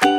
Hey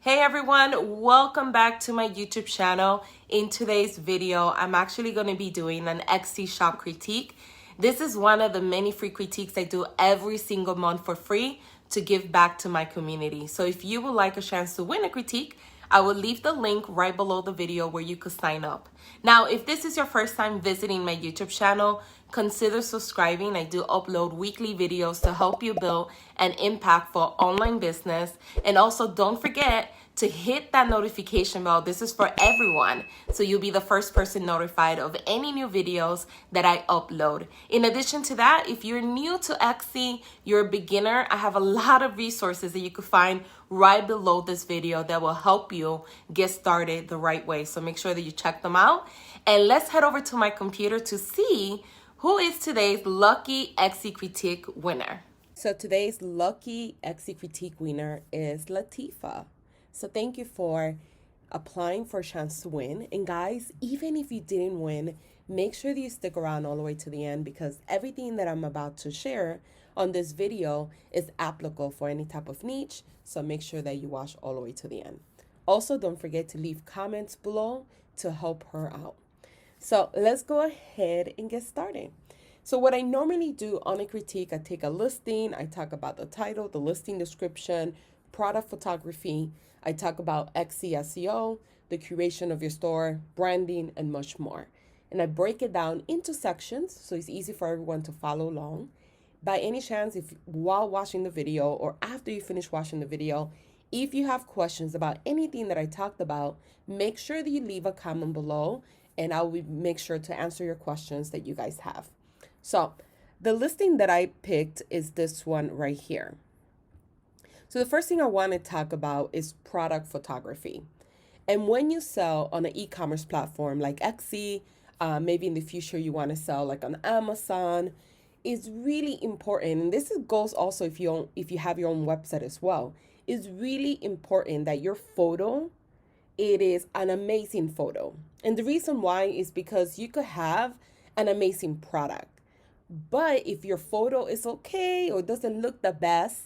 everyone, welcome back to my YouTube channel. In today's video, I'm actually going to be doing an Etsy shop critique. This is one of the many free critiques I do every single month for free to give back to my community. So if you would like a chance to win a critique, I will leave the link right below the video where you could sign up. Now, if this is your first time visiting my YouTube channel, consider subscribing. I do upload weekly videos to help you build an impactful online business. And also don't forget to hit that notification bell. This is for everyone, so you'll be the first person notified of any new videos that I upload. In addition to that, if you're new to Etsy, you're a beginner, I have a lot of resources that you can find right below this video that will help you get started the right way. So make sure that you check them out. And let's head over to my computer to see who is today's lucky Etsy critique winner. So today's lucky Etsy critique winner is Latifa. So thank you for applying for a chance to win. And guys, even if you didn't win, make sure that you stick around all the way to the end, because everything that I'm about to share on this video is applicable for any type of niche. So make sure that you watch all the way to the end. Also, don't forget to leave comments below to help her out. So let's go ahead and get started. So what I normally do on a critique, I take a listing, I talk about the title, the listing description, product photography, I talk about Etsy SEO, the curation of your store, branding, and much more. And I break it down into sections so it's easy for everyone to follow along. By any chance, if while watching the video or after you finish watching the video, if you have questions about anything that I talked about, make sure that you leave a comment below and I will make sure to answer your questions that you guys have. So the listing that I picked is this one right here. So the first thing I want to talk about is product photography. And when you sell on an e-commerce platform like Etsy, maybe in the future you want to sell like on Amazon, it's really important. And this goes also if you have your own website as well. It's really important that your photo, it is an amazing photo. And the reason why is because you could have an amazing product, but if your photo is okay or doesn't look the best,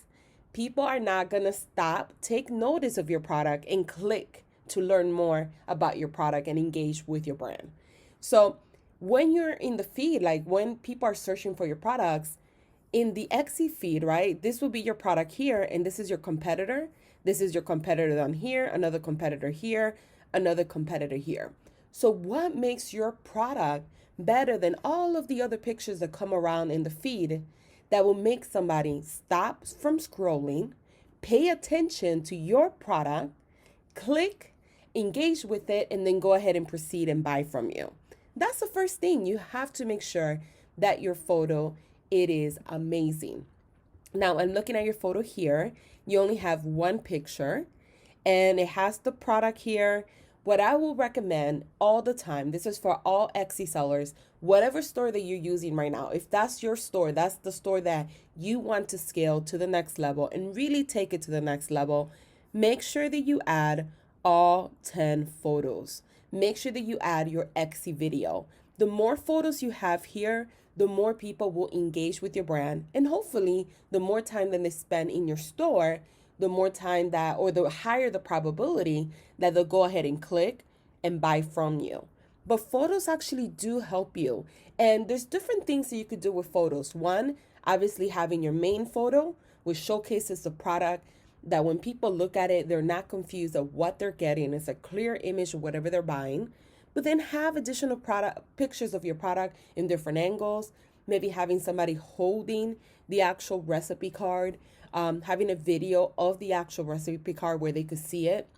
people are not going to take notice of your product and click to learn more about your product and engage with your brand. So when you're in the feed, like when people are searching for your products in the Etsy feed, right? This will be your product here, and this is your competitor. This is your competitor down here, another competitor here, another competitor here. So what makes your product better than all of the other pictures that come around in the feed that will make somebody stop from scrolling, pay attention to your product, click, engage with it, and then go ahead and proceed and buy from you? That's the first thing. You have to make sure that your photo, it is amazing. Now, I'm looking at your photo here. You only have one picture, and it has the product here. What I will recommend all the time, this is for all Etsy sellers, whatever store that you're using right now, if that's your store, that's the store that you want to scale to the next level and really take it to the next level, make sure that you add all 10 photos. Make sure that you add your Etsy video. The more photos you have here, the more people will engage with your brand, and hopefully the more time that they spend in your store, the more time that, or the higher the probability that they'll go ahead and click and buy from you. But photos actually do help you. And there's different things that you could do with photos. One, obviously having your main photo, which showcases the product, that when people look at it, they're not confused of what they're getting. It's a clear image of whatever they're buying. But then have additional product pictures of your product in different angles, maybe having somebody holding the actual recipe card, having a video of the actual recipe card where they could see it.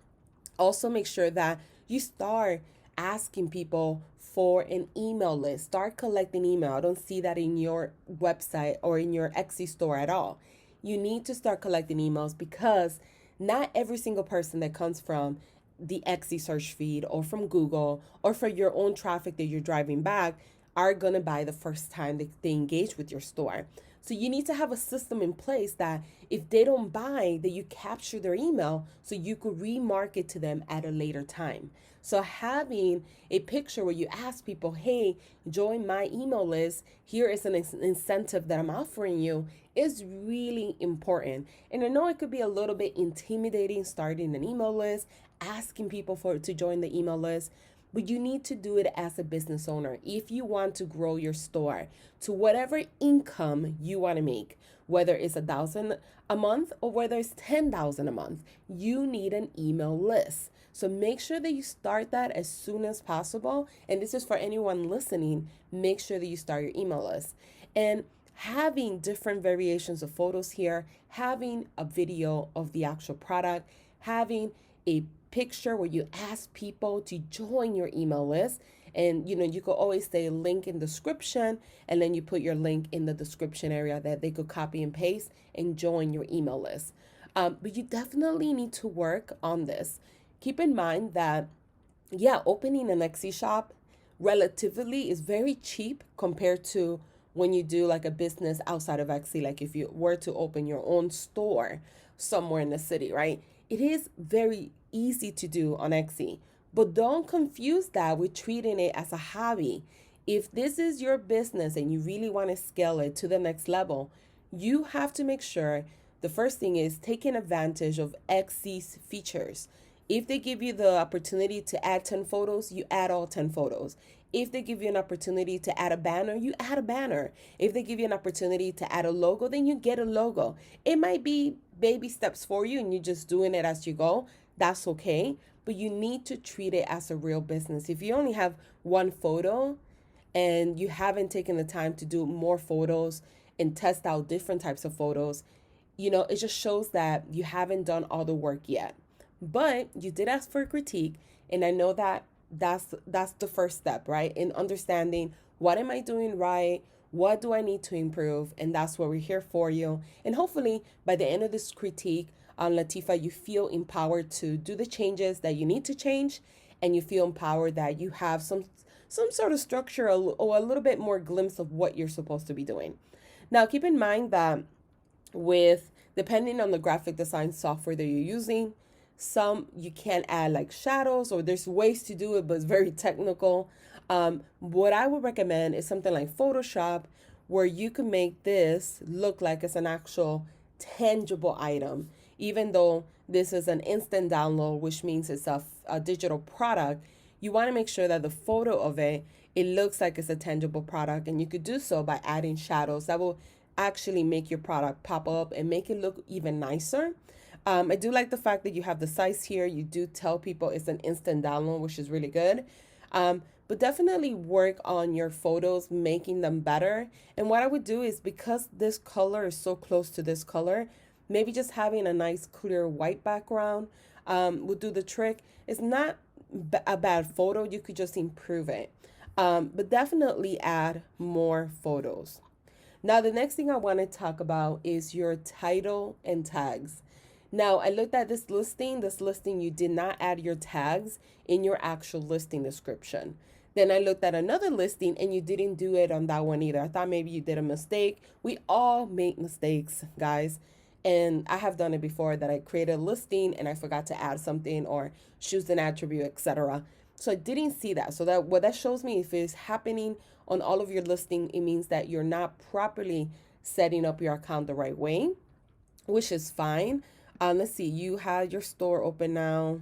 Also make sure that you start asking people for an email list. Start collecting email. I don't see that in your website or in your Etsy store at all. You need to start collecting emails, because not every single person that comes from the Etsy search feed or from Google or for your own traffic that you're driving back are going to buy the first time that they engage with your store. So you need to have a system in place that if they don't buy, that you capture their email so you could remarket to them at a later time. So having a picture where you ask people, hey, join my email list, here is an incentive that I'm offering you, is really important. And I know it could be a little bit intimidating starting an email list, asking people to join the email list, but you need to do it as a business owner. If you want to grow your store to whatever income you want to make, whether it's $1,000 a month or whether it's $10,000 a month, you need an email list. So make sure that you start that as soon as possible. And this is for anyone listening. Make sure that you start your email list. And having different variations of photos here, having a video of the actual product, having a picture where you ask people to join your email list. And you could always say link in description, and then you put your link in the description area that they could copy and paste and join your email list. But you definitely need to work on this. Keep in mind that, yeah, opening an Etsy shop relatively is very cheap compared to when you do like a business outside of Etsy. Like if you were to open your own store somewhere in the city, right? It is very easy to do on Etsy, but don't confuse that with treating it as a hobby. If this is your business and you really want to scale it to the next level, you have to make sure the first thing is taking advantage of Etsy's features. If they give you the opportunity to add 10 photos, you add all 10 photos. If they give you an opportunity to add a banner, you add a banner. If they give you an opportunity to add a logo, then you get a logo. It might be baby steps for you and you're just doing it as you go. That's okay. But you need to treat it as a real business. If you only have one photo and you haven't taken the time to do more photos and test out different types of photos, it just shows that you haven't done all the work yet. But you did ask for a critique, and I know that that's the first step, right? In understanding what am I doing right, what do I need to improve, and that's what we're here for you. And hopefully by the end of this critique, Latifa, you feel empowered to do the changes that you need to change, and you feel empowered that you have some sort of structure or a little bit more glimpse of what you're supposed to be doing. Now, keep in mind that depending on the graphic design software that you're using, some you can add like shadows, or there's ways to do it, but it's very technical. What I would recommend is something like Photoshop, where you can make this look like it's an actual tangible item, even though this is an instant download, which means it's a digital product. You want to make sure that the photo of it looks like it's a tangible product, and you could do so by adding shadows that will actually make your product pop up and make it look even nicer. I do like the fact that you have the size here. You do tell people it's an instant download, which is really good. But definitely work on your photos, making them better. And what I would do is, because this color is so close to this color, maybe just having a nice clear white background would do the trick. It's not a bad photo. You could just improve it. But definitely add more photos. Now, the next thing I want to talk about is your title and tags. Now, I looked at this listing. You did not add your tags in your actual listing description. Then I looked at another listing and you didn't do it on that one either. I thought maybe you did a mistake. We all make mistakes, guys. And I have done it before, that I created a listing and I forgot to add something or choose an attribute, etc. So I didn't see that. So what that shows me, if it's happening on all of your listing, it means that you're not properly setting up your account the right way, which is fine. Let's see, you had your store open now.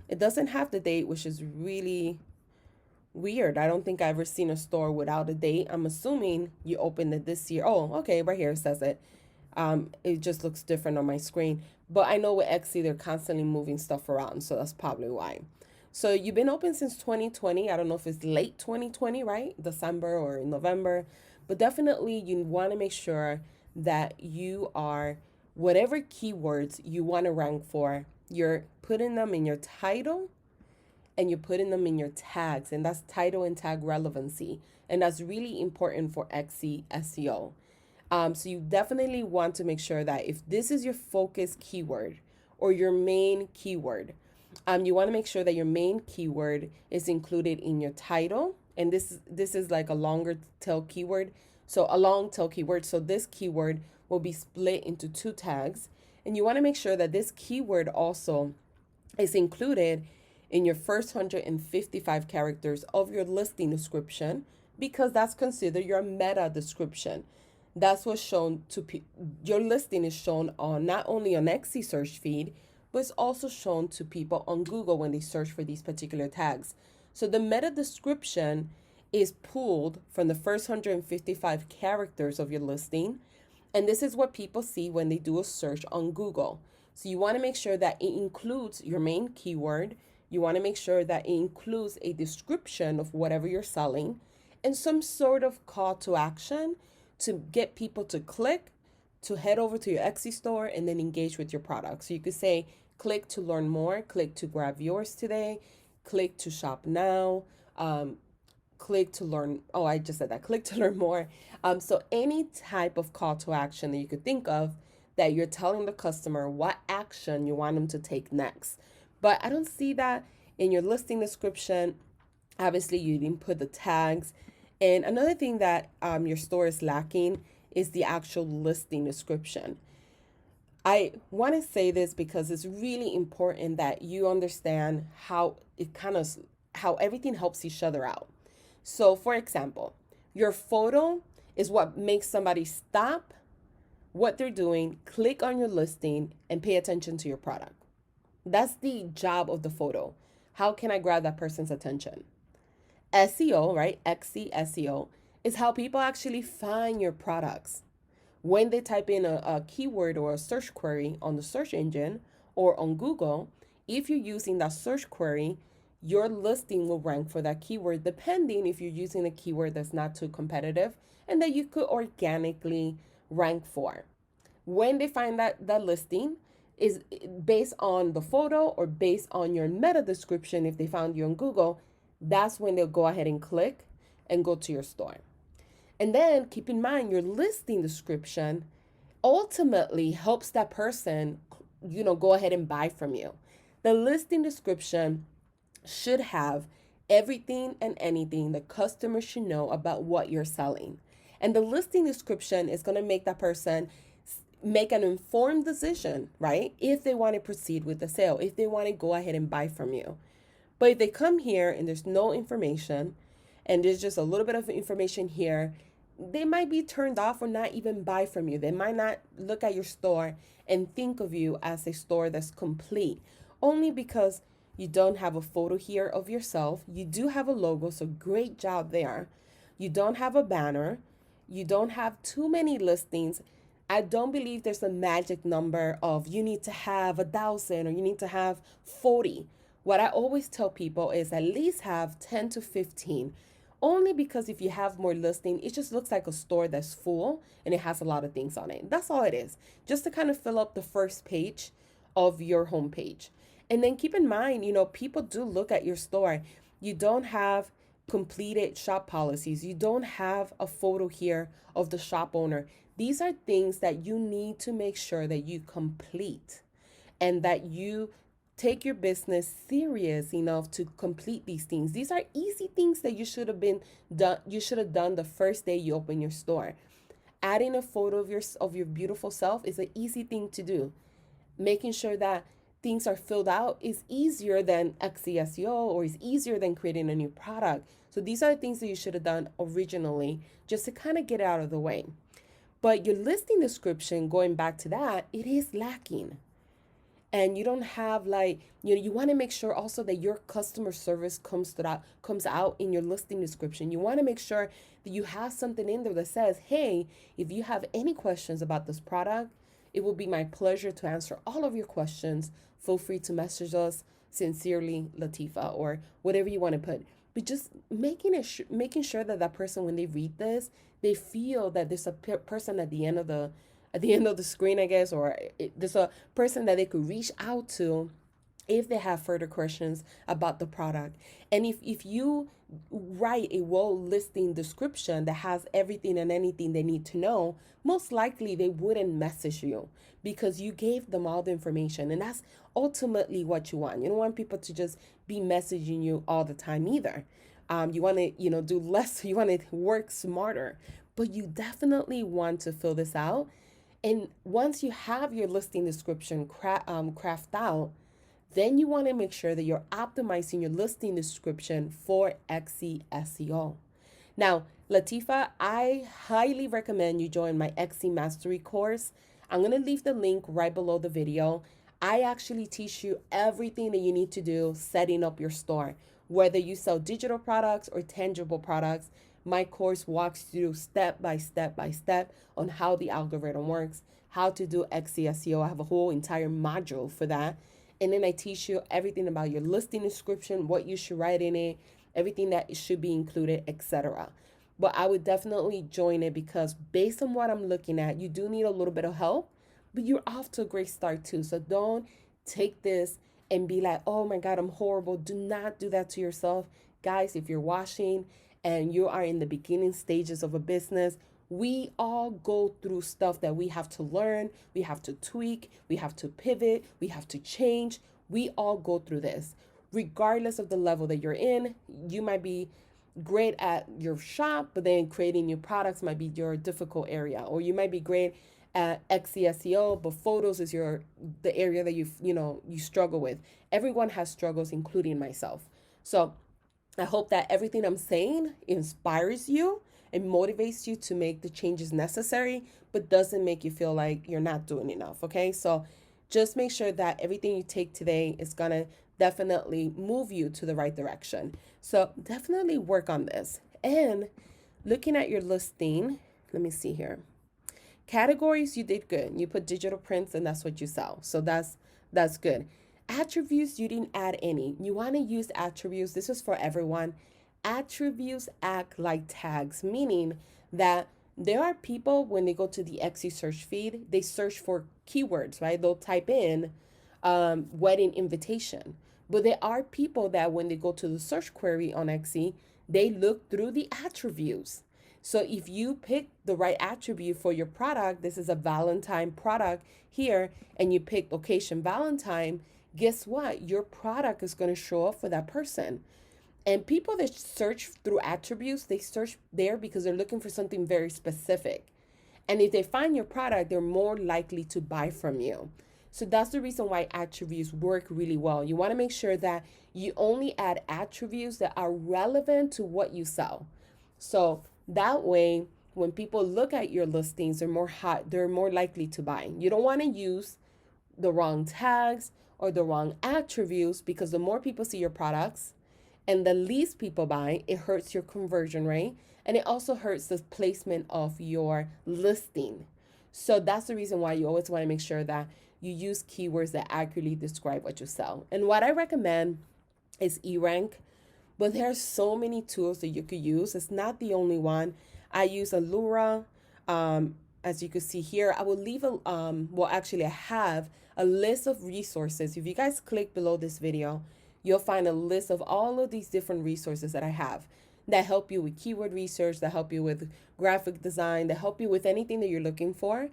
It doesn't have the date, which is really weird. I don't think I've ever seen a store without a date. I'm assuming you opened it this year. Oh, okay, right here it says it. It just looks different on my screen. But I know with Etsy, they're constantly moving stuff around, so that's probably why. So you've been open since 2020. I don't know if it's late 2020, right? December or November. But definitely you want to make sure that you are, whatever keywords you want to rank for, you're putting them in your title and you're putting them in your tags. And that's title and tag relevancy. And that's really important for Etsy SEO. So you definitely want to make sure that if this is your focus keyword or your main keyword, you want to make sure that your main keyword is included in your title. And this is like a longer tail keyword. So a long tail keyword. So this keyword will be split into two tags. And you want to make sure that this keyword also is included in your first 155 characters of your listing description, because that's considered your meta description. That's what's shown to your listing is shown on not only on Etsy search feed, but it's also shown to people on Google when they search for these particular tags. So the meta description is pulled from the first 155 characters of your listing. And this is what people see when they do a search on Google. So you want to make sure that it includes your main keyword. You want to make sure that it includes a description of whatever you're selling and some sort of call to action to get people to click, to head over to your Etsy store and then engage with your product. So you could say, click to learn more, click to grab yours today, click to shop now, click to learn. Oh, I just said that. Click to learn more. So any type of call to action that you could think of that you're telling the customer what action you want them to take next. But I don't see that in your listing description. Obviously, you didn't put the tags. And another thing that your store is lacking is the actual listing description. I want to say this because it's really important that you understand how how everything helps each other out. So, for example, your photo is what makes somebody stop what they're doing, click on your listing, and pay attention to your product. That's the job of the photo. How can I grab that person's attention? SEO, right? Etsy SEO is how people actually find your products. When they type in a keyword or a search query on the search engine or on Google, if you're using that search query, your listing will rank for that keyword, depending if you're using a keyword that's not too competitive and that you could organically rank for. When they find that listing is based on the photo or based on your meta description, if they found you on Google, that's when they'll go ahead and click and go to your store. And then keep in mind your listing description ultimately helps that person, go ahead and buy from you. The listing description should have everything and anything the customer should know about what you're selling. And the listing description is going to make that person make an informed decision, right? If they want to proceed with the sale, if they want to go ahead and buy from you. But if they come here and there's no information and there's just a little bit of information here, they might be turned off or not even buy from you. They might not look at your store and think of you as a store that's complete, only because you don't have a photo here of yourself. You do have a logo, so great job there. You don't have a banner. You don't have too many listings. I don't believe there's a magic number of you need to have 1,000 or you need to have 40. What I always tell people is at least have 10 to 15. Only because if you have more listing, it just looks like a store that's full and it has a lot of things on it. That's all it is. Just to kind of fill up the first page of your homepage. And then keep in mind, people do look at your store. You don't have completed shop policies. You don't have a photo here of the shop owner. These are things that you need to make sure that you complete and that you take your business serious enough to complete these things. These are easy things that you should have done the first day you open your store. Adding a photo of your beautiful self is an easy thing to do. Making sure that things are filled out is easier than Etsy SEO or is easier than creating a new product. So these are things that you should have done originally just to kind of get out of the way. But your listing description, going back to that, it is lacking. And you don't have you want to make sure also that your customer service comes out in your listing description. You want to make sure that you have something in there that says, hey, if you have any questions about this product, it will be my pleasure to answer all of your questions. Feel free to message us, sincerely, Latifa, or whatever you want to put. But just making sure that person, when they read this, they feel that there's a person at the end of the screen, I guess, or there's a person that they could reach out to if they have further questions about the product. And if you write a well listing description that has everything and anything they need to know, most likely they wouldn't message you because you gave them all the information. And that's ultimately what you want. You don't want people to just be messaging you all the time either. You want to, do less. You want to work smarter. but you definitely want to fill this out. And once you have your listing description craft out, then you want to make sure that you're optimizing your listing description for Etsy SEO. Now, Latifa, I highly recommend you join my Etsy Mastery course. I'm going to leave the link right below the video. I actually teach you everything that you need to do setting up your store. Whether you sell digital products or tangible products, my course walks you step by step by step on how the algorithm works, how to do Etsy SEO. I have a whole entire module for that. And then I teach you everything about your listing description, what you should write in it, everything that should be included, etc. But I would definitely join it because based on what I'm looking at, you do need a little bit of help, but you're off to a great start too. So don't take this and be like, oh my God, I'm horrible. Do not do that to yourself. Guys, if you're washing and you are in the beginning stages of a business, we all go through stuff that we have to learn, we have to tweak, we have to pivot, we have to change. We all go through this. Regardless of the level that you're in, you might be great at your shop, but then creating new products might be your difficult area. Or you might be great at Etsy SEO, but photos is the area that you struggle with. Everyone has struggles, including myself. So I hope that everything I'm saying inspires you and motivates you to make the changes necessary, but doesn't make you feel like you're not doing enough. Okay. So just make sure that everything you take today is going to definitely move you to the right direction. So definitely work on this. And looking at your listing, let me see here. Categories, you did good. You put digital prints and that's what you sell. So that's good. Attributes, you didn't add any. You want to use attributes. This is for everyone. Attributes act like tags, meaning that there are people when they go to the Etsy search feed, they search for keywords, right? They'll type in wedding invitation. But there are people that when they go to the search query on Etsy, they look through the attributes. So if you pick the right attribute for your product, this is a Valentine product here, and you pick occasion Valentine, guess what? Your product is going to show up for that person. And people that search through attributes, they search there because they're looking for something very specific. And if they find your product, they're more likely to buy from you. So that's the reason why attributes work really well. You want to make sure that you only add attributes that are relevant to what you sell. So that way, when people look at your listings, they're more likely to buy. You don't want to use the wrong tags or the wrong attributes, because the more people see your products and the least people buy, it hurts your conversion rate, and it also hurts the placement of your listing. So that's the reason why you always want to make sure that you use keywords that accurately describe what you sell. And what I recommend is eRank, but there are so many tools that you could use. It's not the only one. I use Allura. As you can see here, I will leave I have a list of resources. If you guys click below this video, you'll find a list of all of these different resources that I have that help you with keyword research, that help you with graphic design, that help you with anything that you're looking for.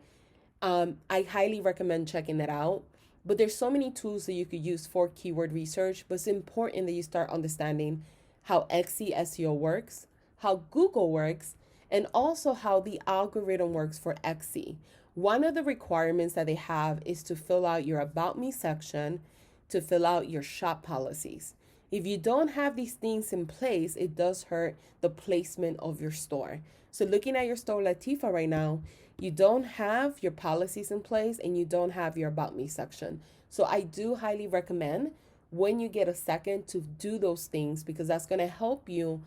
I highly recommend checking that out. But there's so many tools that you could use for keyword research, but it's important that you start understanding how Etsy SEO works, how Google works, and also how the algorithm works for Etsy. One of the requirements that they have is to fill out your About Me section, to fill out your shop policies. If you don't have these things in place, it does hurt the placement of your store. So looking at your store, Latifa, right now, you don't have your policies in place and you don't have your About Me section. So I do highly recommend when you get a second to do those things, because that's going to help you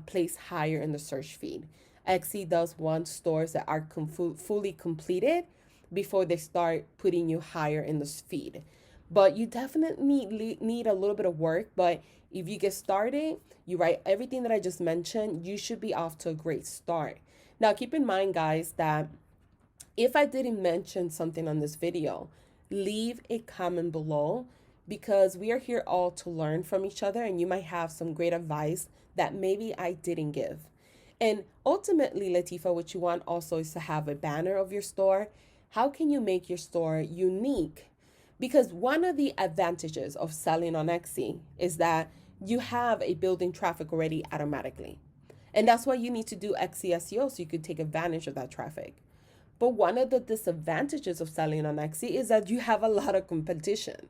place higher in the search feed. Etsy does want stores that are fully completed before they start putting you higher in the feed. But you definitely need a little bit of work. But if you get started, you write everything that I just mentioned, you should be off to a great start. Now, keep in mind, guys, that if I didn't mention something on this video, leave a comment below, because we are here all to learn from each other, and you might have some great advice that maybe I didn't give. And ultimately, Latifa, what you want also is to have a banner of your store. How can you make your store unique? Because one of the advantages of selling on Etsy is that you have a building traffic already automatically. And that's why you need to do Etsy SEO so you could take advantage of that traffic. But one of the disadvantages of selling on Etsy is that you have a lot of competition.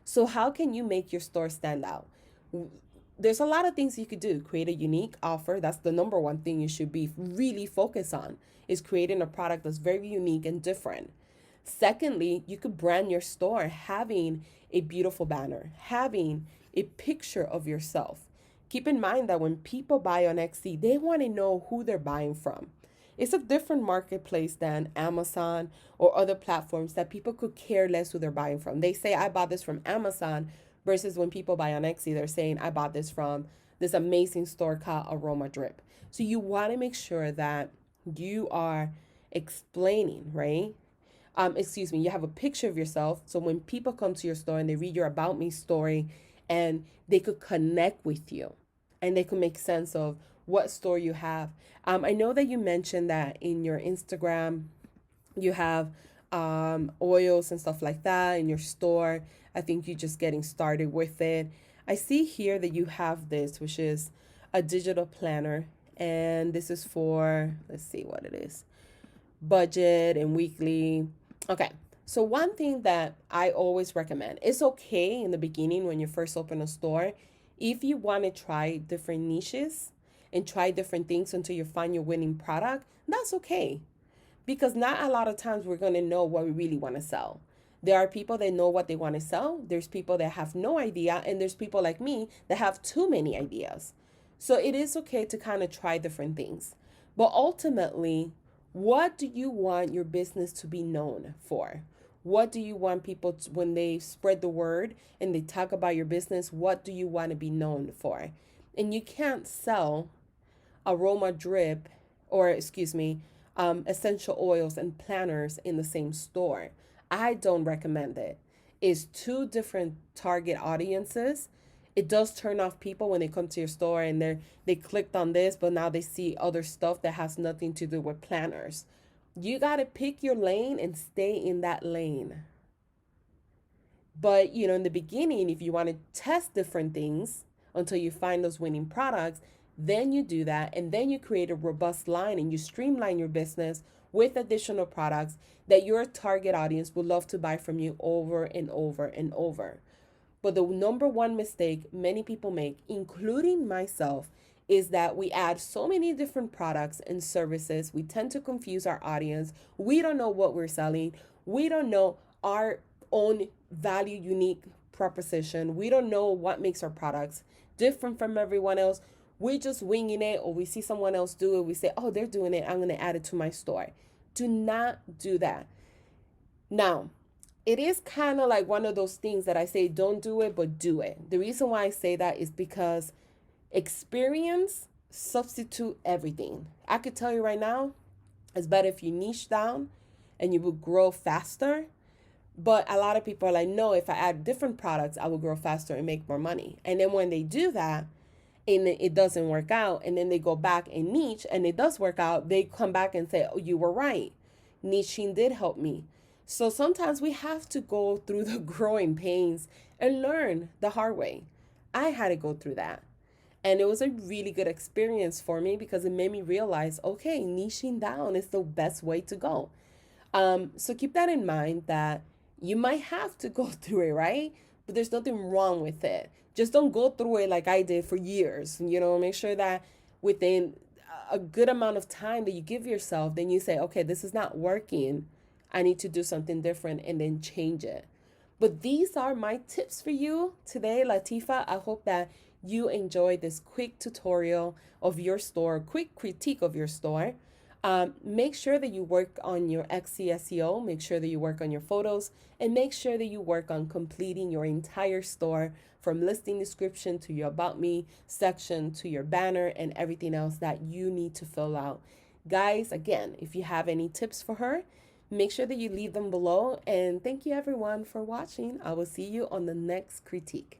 So how can you make your store stand out? There's a lot of things you could do. Create a unique offer. That's the number one thing you should be really focused on, is creating a product that's very unique and different. Secondly, you could brand your store, having a beautiful banner, having a picture of yourself. Keep in mind that when people buy on Etsy, they want to know who they're buying from. It's a different marketplace than Amazon or other platforms that people could care less who they're buying from. They say, I bought this from Amazon, versus when people buy on Etsy, they're saying, I bought this from this amazing store called Aroma Drip. So you want to make sure that you are explaining, right? You have a picture of yourself. So when people come to your store and they read your About Me story, and they could connect with you and they could make sense of what store you have. I know that you mentioned that in your Instagram, you have oils and stuff like that in your store. I think you're just getting started with it. I see here that you have this, which is a digital planner. And this is for, let's see what it is, budget and weekly. Okay. So one thing that I always recommend, it's okay in the beginning when you first open a store, if you want to try different niches and try different things until you find your winning product, that's okay. Because not a lot of times we're going to know what we really want to sell. There are people that know what they want to sell. There's people that have no idea. And there's people like me that have too many ideas. So it is okay to kind of try different things. But ultimately, what do you want your business to be known for? What do you want people to, when they spread the word and they talk about your business, what do you want to be known for? And you can't sell Aroma Drip, or essential oils and planners in the same store. I don't recommend it. It's two different target audiences. It does turn off people when they come to your store and they clicked on this, but now they see other stuff that has nothing to do with planners. You got to pick your lane and stay in that lane. But, in the beginning, if you want to test different things until you find those winning products, then you do that, and then you create a robust line and you streamline your business with additional products that your target audience would love to buy from you over and over and over. But the number one mistake many people make, including myself, is that we add so many different products and services. We tend to confuse our audience. We don't know what we're selling. We don't know our own value, unique proposition. We don't know what makes our products different from everyone else. We're just winging it, or we see someone else do it. We say, oh, they're doing it, I'm going to add it to my store. Do not do that. Now, it is kind of like one of those things that I say, don't do it, but do it. The reason why I say that is because experience substitute everything. I could tell you right now, it's better if you niche down and you will grow faster. But a lot of people are like, no, if I add different products, I will grow faster and make more money. And then when they do that, and it doesn't work out, and then they go back and niche and it does work out, they come back and say, oh, you were right. Niching did help me. So sometimes we have to go through the growing pains and learn the hard way. I had to go through that. And it was a really good experience for me because it made me realize, okay, niching down is the best way to go. So keep that in mind, that you might have to go through it, right? But there's nothing wrong with it. Just don't go through it like I did for years. Make sure that within a good amount of time that you give yourself, then you say, okay, this is not working. I need to do something different, and then change it. But these are my tips for you today, Latifa. I hope that you enjoyed this quick tutorial of your store, quick critique of your store. Make sure that you work on your Etsy SEO, make sure that you work on your photos, and make sure that you work on completing your entire store, from listing description to your About Me section to your banner and everything else that you need to fill out. Guys, again, if you have any tips for her, make sure that you leave them below. And thank you everyone for watching. I will see you on the next critique.